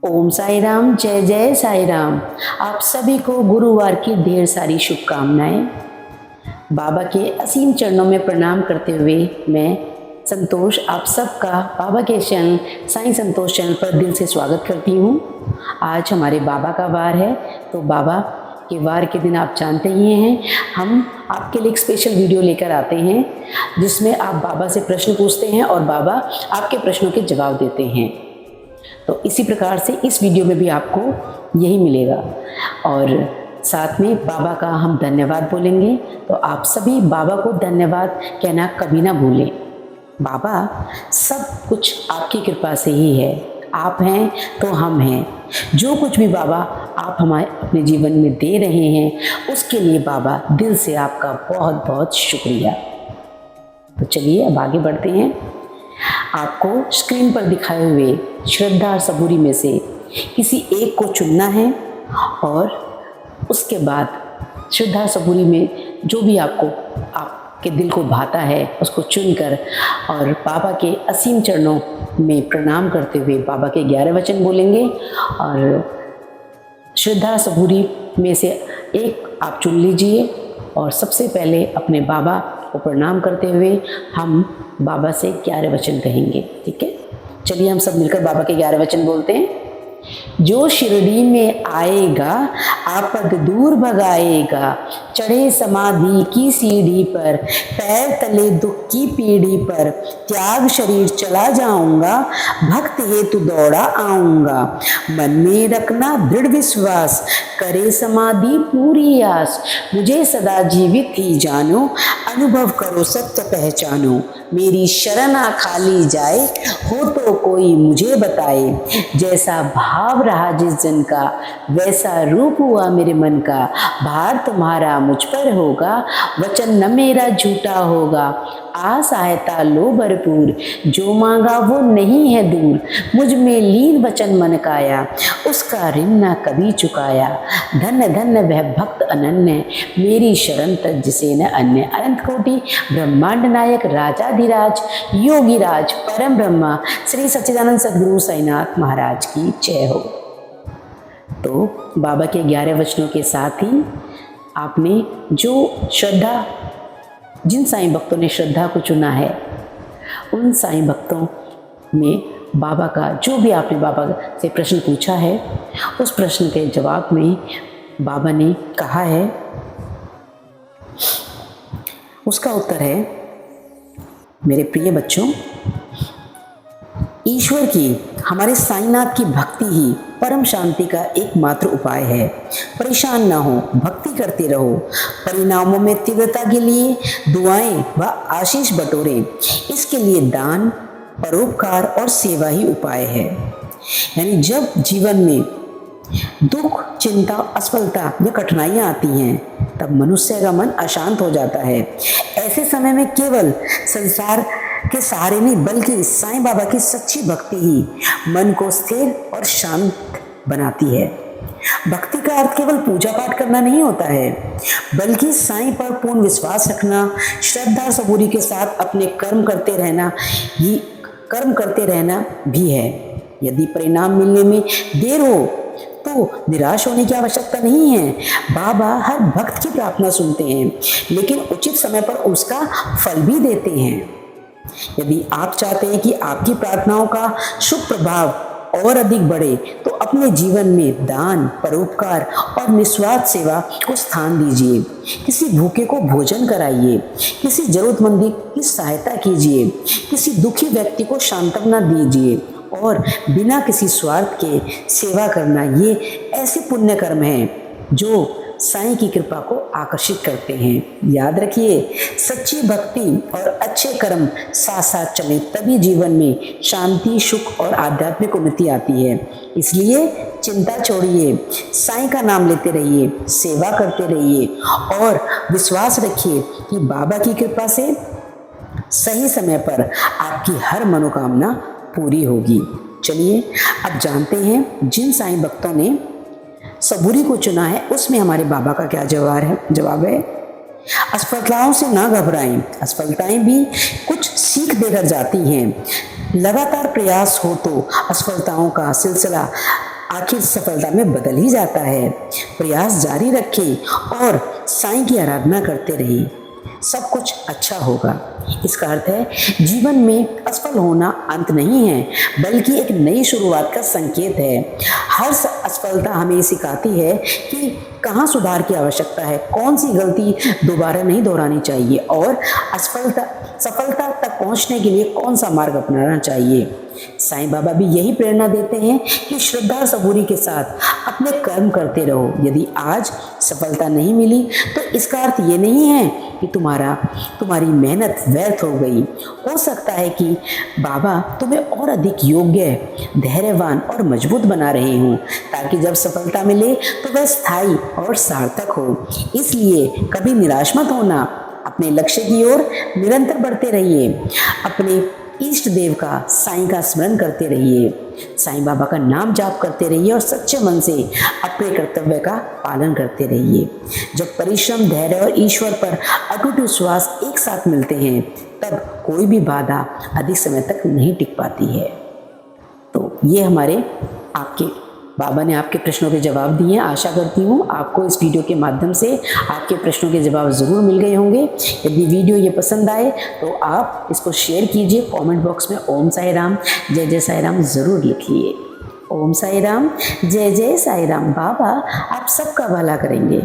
ओम साई राम, जय जय साई राम। आप सभी को गुरुवार की ढेर सारी शुभकामनाएं। बाबा के असीम चरणों में प्रणाम करते हुए मैं संतोष आप सबका बाबा के चैनल साई संतोष चैनल पर दिल से स्वागत करती हूँ। आज हमारे बाबा का वार है, तो बाबा के वार के दिन आप जानते ही हैं, हम आपके लिए एक स्पेशल वीडियो लेकर आते हैं जिसमें आप बाबा से प्रश्न पूछते हैं और बाबा आपके प्रश्नों के जवाब देते हैं। तो इसी प्रकार से इस वीडियो में भी आपको यही मिलेगा और साथ में बाबा का हम धन्यवाद बोलेंगे। तो आप सभी बाबा को धन्यवाद कहना कभी ना भूलें। बाबा सब कुछ आपकी कृपा से ही है, आप हैं तो हम हैं। जो कुछ भी बाबा आप हमारे अपने जीवन में दे रहे हैं उसके लिए बाबा दिल से आपका बहुत बहुत शुक्रिया। तो चलिए अब आगे बढ़ते हैं। आपको स्क्रीन पर दिखाए हुए श्रद्धा और सबूरी में से किसी एक को चुनना है और उसके बाद श्रद्धा सबूरी में जो भी आपके दिल को भाता है उसको चुनकर और बाबा के असीम चरणों में प्रणाम करते हुए बाबा के 11 वचन बोलेंगे। और श्रद्धा सबूरी में से एक आप चुन लीजिए और सबसे पहले अपने बाबा को प्रणाम करते हुए हम बाबा से 11 वचन कहेंगे। ठीक है, चलिए हम सब मिलकर बाबा के 11 वचन बोलते हैं। जो शिरडी में आएगा आपद दूर भगाएगा, चढ़े समाधि की सीढ़ी पर, पैर तले दुख की पीढ़ी पर, त्याग शरीर चला जाऊंगा, भक्त हेतु दौड़ा आऊंगा, मन में रखना दृढ़ विश्वास, करे समाधि पूरी आस, मुझे सदा जीवित ही जानो, अनुभव करो सत्य पहचानो, मेरी शरणा खाली जाए, हो तो कोई मुझे बताए, जैसा भाव रहा जिस जन का, वैसा रूप हुआ मेरे मन का, भार तुम्हारा मुझ पर होगा, वचन न मेरा झूठा होगा, आस सहायता लो भरपूर, जो मांगा वो नहीं है दूर, मुझ में लीन वचन मन काया, उसका ऋण न कभी चुकाया, धन्य धन्य वह भक्त अनन्य, मेरी शरण तक जिसे न अन्य, अनंत कोटि ब्रह्मांड नायक राजाधिराज योगी राज परम ब्रह्मा श्री सच्चिदानंद सद्गुरु साईनाथ महाराज की जय हो। तो बाबा के 11 वचनों के साथ ही आपने जिन साईं भक्तों ने श्रद्धा को चुना है उन साईं भक्तों में बाबा का जो भी आपने बाबा से प्रश्न पूछा है उस प्रश्न के जवाब में बाबा ने कहा है, उसका उत्तर है, मेरे प्रिय बच्चों, ईश्वर की हमारे साईनाथ की भक्ति ही परम शांति का एकमात्र उपाय है। परेशान ना हो, भक्ति करते रहो, परिणामों में तीव्रता के लिए दुआएं व आशीष बटोरें, इसके लिए दान, परोपकार और सेवा ही उपाय है। यानी जब जीवन में दुख, चिंता, असफलता या कठिनाइयाँ आती हैं तब मनुष्य का मन अशांत हो जाता है। ऐसे समय में केवल संसार के सहारे नहीं बल्कि साईं बाबा की सच्ची भक्ति ही मन को स्थिर और शांत बनाती है। भक्ति का अर्थ केवल पूजा पाठ करना नहीं होता है बल्कि साईं पर पूर्ण विश्वास रखना, श्रद्धा सबूरी के साथ अपने कर्म करते रहना भी है। यदि परिणाम मिलने में देर हो तो निराश होने की आवश्यकता नहीं है। बाबा हर भक्त की प्रार्थना सुनते हैं लेकिन उचित समय पर उसका फल भी देते हैं। यदि आप चाहते हैं कि आपकी प्रार्थनाओं का शुभ प्रभाव और अधिक बढ़े तो अपने जीवन में दान, परोपकार और निस्वार्थ सेवा को स्थान दीजिए। किसी भूखे को भोजन कराइए, किसी जरूरतमंद की सहायता कीजिए, किसी दुखी व्यक्ति को सांत्वना दीजिए और बिना किसी स्वार्थ के सेवा करना, ये ऐसे पुण्य कर्म हैं जो साईं की कृपा को आकर्षित करते हैं। याद रखिए, सच्ची भक्ति और अच्छे कर्म साथ साथ चलें तभी जीवन में शांति, सुख और आध्यात्मिक उन्नति आती है। इसलिए चिंता छोड़िए, साईं का नाम लेते रहिए, सेवा करते रहिए और विश्वास रखिए कि बाबा की कृपा से सही समय पर आपकी हर मनोकामना पूरी होगी। चलिए अब जानते हैं जिन साईं भक्तों ने सबूरी को चुना है उसमें हमारे बाबा का क्या जवाब है। असफलताओं से ना घबराएं, असफलताएं भी कुछ सीख देकर जाती हैं। लगातार प्रयास हो तो असफलताओं का सिलसिला आखिर सफलता में बदल ही जाता है। प्रयास जारी रखें और साईं की आराधना करते रहिए, सब कुछ अच्छा होगा। इसका अर्थ है जीवन में असफल होना अंत नहीं है, बल्कि एक नई शुरुआत का संकेत है। हर असफलता हमें सिखाती है कि कहाँ सुधार की आवश्यकता है, कौन सी गलती दोबारा नहीं दोहरानी चाहिए और सफलता तक पहुँचने के लिए कौन सा मार्ग अपनाना चाहिए। साईं बाबा भी यही प्रेरणा देते हैं कि श्रद्धा और सबूरी के साथ अपने कर्म करते रहो। यदि आज सफलता नहीं मिली तो इसका अर्थ ये नहीं है कि तुम्हारी मेहनत व्यर्थ हो गई। हो सकता है कि बाबा तुम्हें और अधिक योग्य, धैर्यवान और मजबूत बना रहे हों, ताकि जब सफलता मिले तो वह स्थायी और सार्थक हो। इसलिए कभी निराश मत होना, अपने लक्ष्य की ओर निरंतर बढ़ते रहिए। अपने इष्ट देव का, साईं का स्मरण करते रहिए, साईं बाबा का नाम जाप करते रहिए और सच्चे मन से अपने कर्तव्य का पालन करते रहिए। जब परिश्रम, धैर्य और ईश्वर पर अटूट विश्वास एक साथ मिलते हैं, तब कोई भी बाधा अधिक समय तक नहीं टिक पाती है। तो ये हमारे बाबा ने आपके प्रश्नों के जवाब दिए हैं। आशा करती हूँ आपको इस वीडियो के माध्यम से आपके प्रश्नों के जवाब ज़रूर मिल गए होंगे। यदि वीडियो ये पसंद आए तो आप इसको शेयर कीजिए, कमेंट बॉक्स में ओम साई राम, जय जय साई राम ज़रूर लिखिए। ओम साई राम, जय जय साई राम। बाबा आप सबका भला करेंगे।